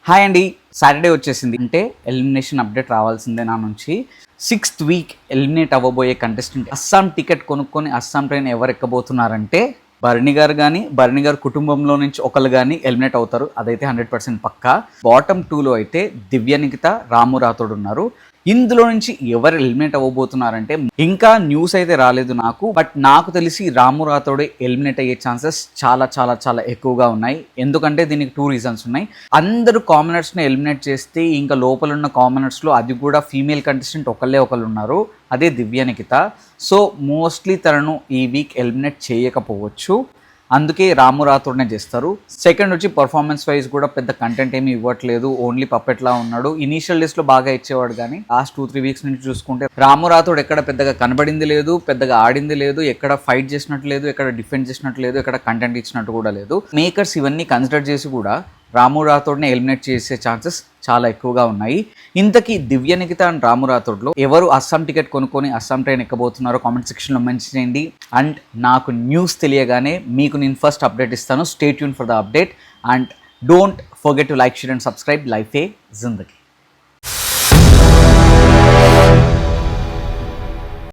Hi అండి, Saturday వచ్చేసింది అంటే ఎలిమినేషన్ అప్డేట్ రావాల్సిందే నా నుంచి. 6th వీక్ ఎలిమినేట్ అవ్వబోయే కంటెస్టెంట్ అస్సాం టికెట్ కొనుక్కొని అస్సాం ట్రైన్ ఎవరు ఎక్కబోతున్నారంటే భరణి గారు కానీ భరణి గారు కుటుంబంలో నుంచి ఒకరు కానీ ఎలిమినేట్ అవుతారు. అదైతే 100% పక్కా. బాటమ్ 2లో అయితే దివ్య నిఖిత, రాము రాథోడ్ ఉన్నారు. ఇందులో నుంచి ఎవరు ఎలిమినేట్ అవ్వబోతున్నారంటే ఇంకా న్యూస్ అయితే రాలేదు నాకు, బట్ నాకు తెలిసి రాము రాథోడే ఎలిమినేట్ అయ్యే ఛాన్సెస్ చాలా చాలా చాలా ఎక్కువగా ఉన్నాయి. ఎందుకంటే దీనికి 2 రీజన్స్ ఉన్నాయి. అందరూ కామనర్స్ని ఎలిమినేట్ చేస్తే ఇంకా లోపల ఉన్న కామనర్స్లో అది కూడా ఫీమేల్ కంటెస్టెంట్ ఒకళ్ళు ఉన్నారు, అదే దివ్య నిఖిత. సో మోస్ట్లీ తనను ఈ వీక్ ఎలిమినేట్ చేయకపోవచ్చు, అందుకే రాము రాథోడ్నే చేస్తారు. సెకండ్ వచ్చి పర్ఫార్మెన్స్ వైజ్ కూడా పెద్ద కంటెంట్ ఏమి ఇవ్వట్లేదు, ఓన్లీ పప్పెట్లా ఉన్నాడు. ఇనీషియల్ డేస్లో బాగా ఇచ్చేవాడు, కానీ లాస్ట్ 2-3 వీక్స్ నుంచి చూసుకుంటే రాము రాథోడ్ ఎక్కడ పెద్దగా కనబడింది లేదు, పెద్దగా ఆడింది లేదు, ఎక్కడ ఫైట్ చేసినట్టు లేదు, ఎక్కడ డిఫెండ్ చేసినట్టు లేదు, ఎక్కడ కంటెంట్ ఇచ్చినట్టు కూడా లేదు. మేకర్స్ ఇవన్నీ కన్సిడర్ చేసి కూడా రాము రాథోడ్ని ఎలిమినేట్ చేసే ఛాన్సెస్ చాలా ఎక్కువగా ఉన్నాయి. ఇంతకీ దివ్య నిఖిత అండ్ రాము రాథోడ్లో ఎవరు అస్సాం టికెట్ కొనుక్కొని అస్సాం ట్రైన్ ఎక్కబోతున్నారో కామెంట్ సెక్షన్లో మెన్షన్ చేయండి. అండ్ నాకు న్యూస్ తెలియగానే మీకు నేను ఫస్ట్ అప్డేట్ ఇస్తాను. Stay tune for the update and don't forget to like, share and subscribe. Life ఏ జిందగీ.